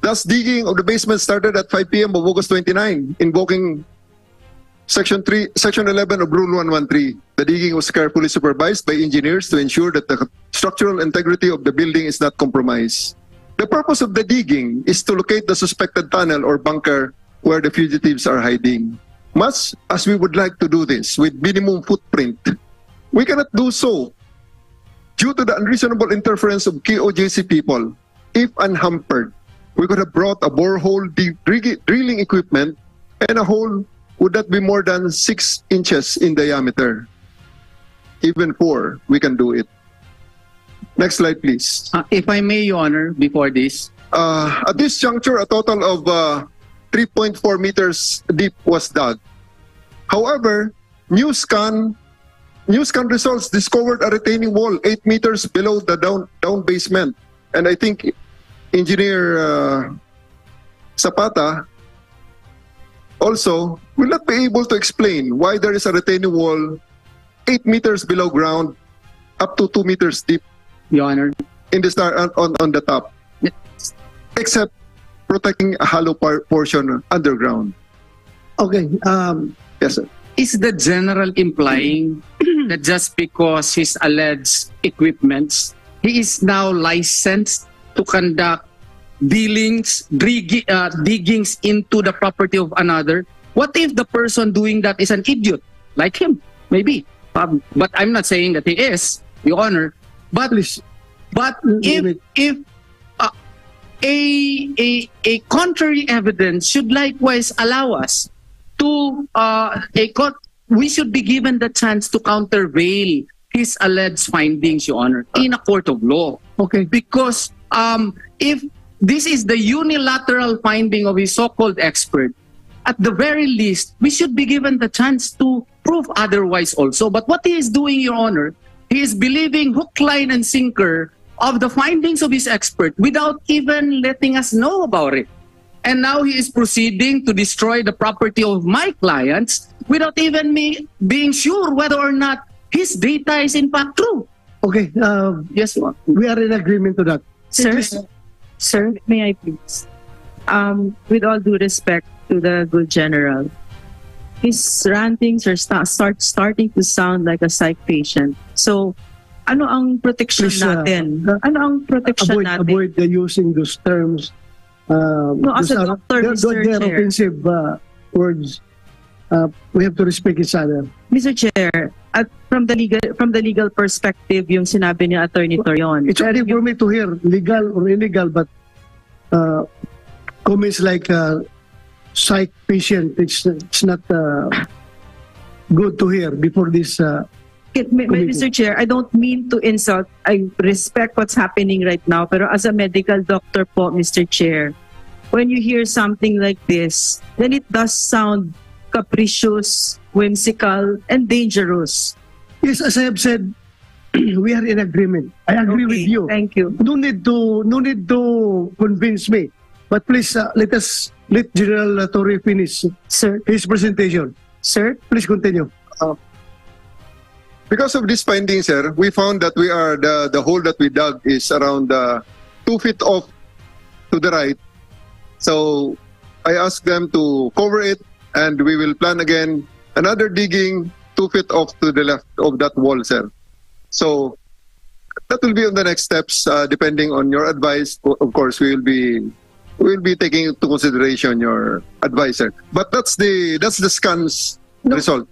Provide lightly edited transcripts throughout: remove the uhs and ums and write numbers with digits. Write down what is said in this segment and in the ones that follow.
Thus, digging of the basement started at 5 p.m. of August 29, invoking Section 11 of Rule 113. The digging was carefully supervised by engineers to ensure that the structural integrity of the building is not compromised. The purpose of the digging is to locate the suspected tunnel or bunker where the fugitives are hiding. Much as we would like to do this with minimum footprint, we cannot do so due to the unreasonable interference of KOJC people. If unhampered, we could have brought a borehole drilling equipment, and a hole would not be more than 6 inches in diameter. Even 4, we can do it. Next slide, please. If I may, Your Honor, before this. At this juncture, a total of 3.4 meters deep was dug. However, new scan results discovered a retaining wall 8 meters below the down basement. And I think Engineer Zapata also will not be able to explain why there is a retaining wall 8 meters below ground up to 2 meters deep, Your Honor, in the on the top, except protecting a hollow portion underground. Okay. Yes, sir. is the general implying that just because his alleged equipments, he is now licensed to conduct diggings into the property of another? What if the person doing that is an idiot, like him? Maybe. But I'm not saying that he is, Your Honor. But if a contrary evidence should likewise allow us to we should be given the chance to countervail his alleged findings, Your Honor, in a court of law. Okay. Because if this is the unilateral finding of a so-called expert, at the very least, we should be given the chance to prove otherwise also. But what he is doing, Your Honor, he is believing hook, line, and sinker of the findings of his expert without even letting us know about it. And now he is proceeding to destroy the property of my clients without even me being sure whether or not his data is in fact true. Okay. Yes, Your Honor. We are in agreement to that. Sir, may I please? With all due respect to the good general, his rantings are starting to sound like a psych patient. So, ano ang protection natin? Ano ang protection natin? Avoid using those terms. No, as a doctor, Mr. They're Chair. offensive words. We have to respect each other. Mr. Chair, from the legal perspective, yung sinabi ni Attorney Torion. It's okay for me to hear legal or illegal, but comments like psych patient, it's not good to hear before this. Mr. Chair, I don't mean to insult. I respect what's happening right now. Pero as a medical doctor po, Mr. Chair, when you hear something like this, then it does sound capricious, whimsical, and dangerous. Yes, as I have said, we are in agreement. I agree with you. Thank you. No need to convince me. But please let General Torre finish his presentation. Sir, please continue. Because of this finding, sir, we found that we are the hole that we dug is around 2 feet off to the right. So I asked them to cover it, and we will plan again another digging 2 feet off to the left of that wall, sir. So that will be on the next steps, depending on your advice. Of course, we will be taking into consideration your advice, sir. But that's the scan's result.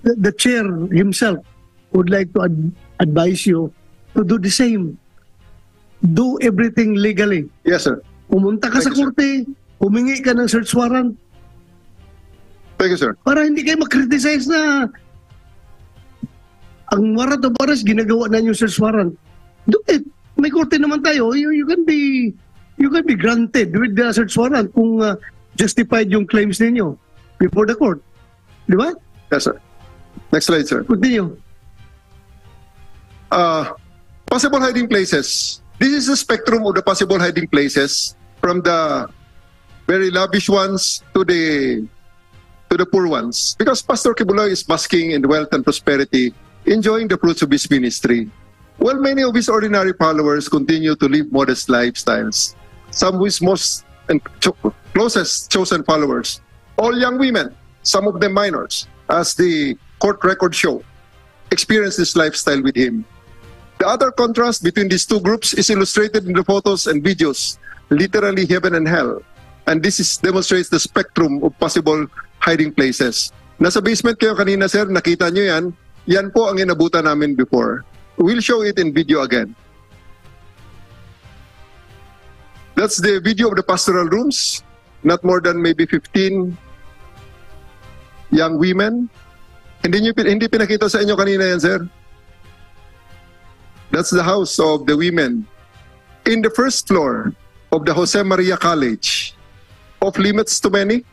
The chair himself would like to advise you to do the same. Do everything legally. Yes, sir. Pumunta ka sa korte, humingi ka ng search warrant. Thank you, sir. Para hindi kayo makriticize na ang warrant of arrest, ginagawa na yung search warrant. Do it. May korte naman tayo. You can be granted with the search warrant kung justified yung claims ninyo before the court. Di ba? Yes, sir. Next slide, sir. Continue. Possible hiding places. This is the spectrum of the possible hiding places, from the very lavish ones to the poor ones. Because Pastor Kibuloy is basking in wealth and prosperity, enjoying the fruits of his ministry, while many of his ordinary followers continue to live modest lifestyles. some of his most and closest chosen followers, all young women, some of them minors, as the court records show, experienced this lifestyle with him. The other contrast between these two groups is illustrated in the photos and videos, literally heaven and hell. And demonstrates the spectrum of possible hiding places. Nasa basement kayo kanina, sir, nakita nyo yan. Yan po ang inabutan namin before. We'll show it in video again. That's the video of the pastoral rooms. Not more than maybe 15 young women. Hindi pinakita sa inyo kanina yan, sir. That's the house of the women. In the first floor of the Jose Maria College, off limits to many,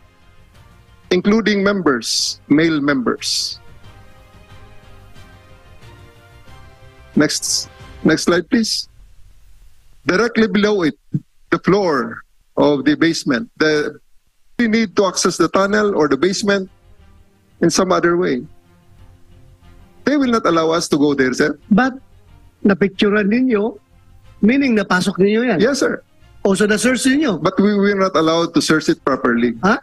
including members, male members. Next slide, please. Directly below it, the floor of the basement. We need to access the tunnel or the basement in some other way. They will not allow us to go there, sir. But napicturean ninyo, meaning napasok ninyo yan. Yes, sir. O so na-search ninyo. But we were not allowed to search it properly. Ha?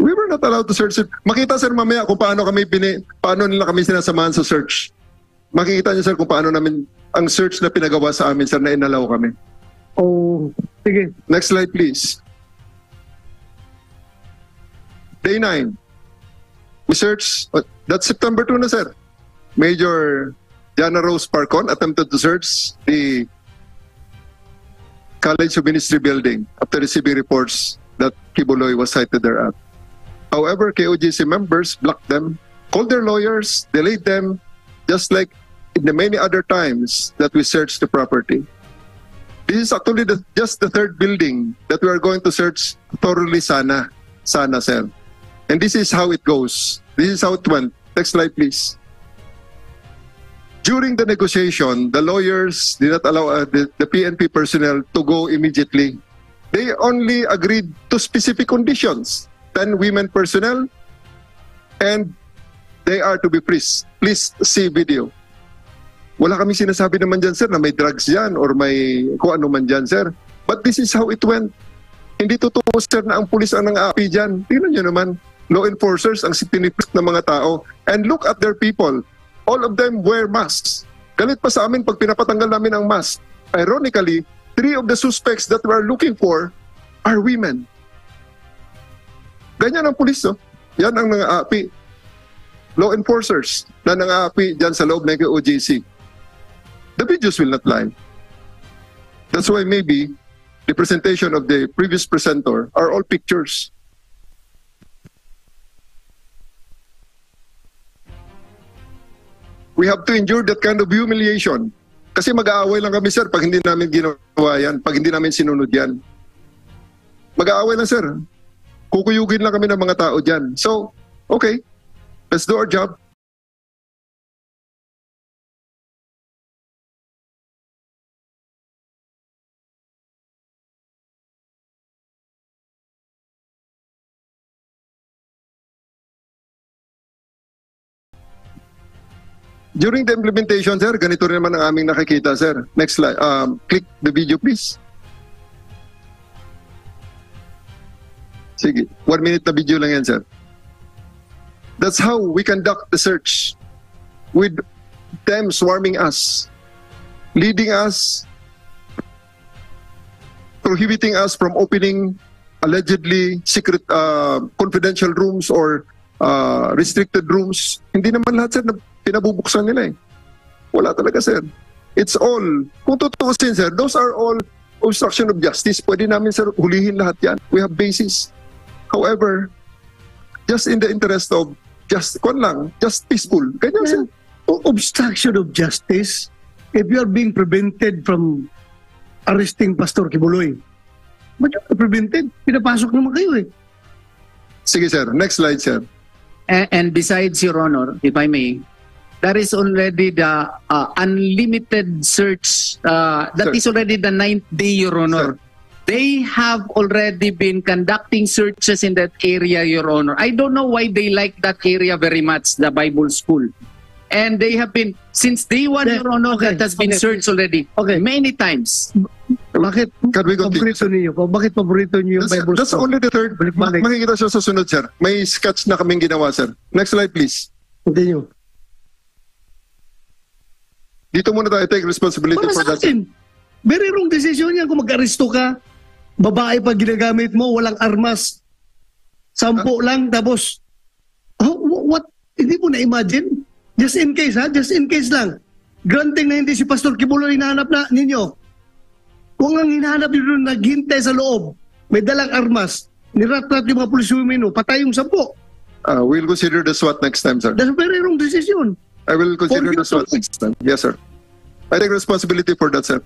We were not allowed to search it. Makita, sir, mamaya kung paano nila kami sinasamahan sa search. Makikita niyo, sir, kung paano namin ang search na pinagawa sa amin, sir, na inalaw kami. Oh, sige. Next slide, please. Day 9. We searched, that's September 2 na, sir. Major Jana Rose Parcon attempted to search the College of Ministry building after receiving reports that Kibuloy was cited thereat. However, KOJC members blocked them, called their lawyers, delayed them, just like in the many other times that we searched the property. This is actually just the third building that we are going to search thoroughly sana, sir. And this is how it goes. This is how it went. Next slide, please. During the negotiation, the lawyers did not allow the PNP personnel to go immediately. They only agreed to specific conditions. 10 women personnel, and they are to be please see video. Wala kami sinasabi naman dyan, sir, na may drugs dyan or may kung ano man dyan, sir. But this is how it went. Hindi totoo, sir, na ang pulis ang nang-aapi dyan. Tingnan nyo naman, law enforcers ang piniplit ng mga tao. And look at their people. All of them wear masks. Galit pa sa amin pag pinapatanggal namin ang mask. Ironically, 3 of the suspects that we are looking for are women. Ganyan ang pulis, no? Yan ang nang-aapi. Law enforcers na nang-aapi dyan sa loob ng OJC. The videos will not lie. That's why maybe the presentation of the previous presenter are all pictures. We have to endure that kind of humiliation. Kasi mag-aaway lang kami, sir, pag hindi namin ginawa yan, pag hindi namin sinunod yan. Mag-aaway lang, sir. Kukuyugin lang kami ng mga tao dyan. So, okay, let's do our job. During the implementation, sir, ganito rin naman ang aming nakikita, sir. Next slide. Click the video, please. Sige, 1 minute na video lang yan, sir. That's how we conduct the search, with them swarming us, leading us, prohibiting us from opening allegedly secret confidential rooms or restricted rooms. Hindi naman lahat, sir, na pinabubuksan nila eh. Wala talaga, sir. It's all, kung tutuusin, sir, those are all obstruction of justice. Pwede namin, sir, hulihin lahat yan. We have basis. However, just in the interest of just peaceful. Ganyan, sir. Obstruction of justice, if you are being prevented from arresting Pastor Kibuloy, ba't yung prevented? Pinapasok naman kayo eh. Sige, sir. Next slide, sir. And besides, Your Honor, if I may, there is already the unlimited search. That Sir. is already the 9th day, Your Honor. Sir. They have already been conducting searches in that area, Your Honor. I don't know why they like that area very much, the Bible school. And they have been, since day 1, Yeah, Your Honor, okay, that has been okay. searched already. Okay. Many times. Bakit Can we continue? paborito niyo? Bakit paborito niyo yung Bible That's story? only the third. Balik-balik. Makikita siya sa sunod, sir. May sketch na kaming ginawa, sir. Next slide, please. Continue. Dito muna tayo take responsibility Para for sa that. akin, very wrong decision yan kung mag-aresto ka, babae pa ginagamit mo, walang armas, 10 lang, tapos, what? Hindi mo na-imagine? Just in case, ha? Just in case lang. Granting na hindi si Pastor Kibulo hinahanap na ninyo. Kung ang hinahanap nyo doon, naghintay sa loob, may dalang armas, nirat-rat yung mga pulis umino, patay yung 10. We'll consider the SWAT next time, sir. That's a very wrong decision. I will consider For the SWAT you to- next time. Yes, sir. I take responsibility for that, sir.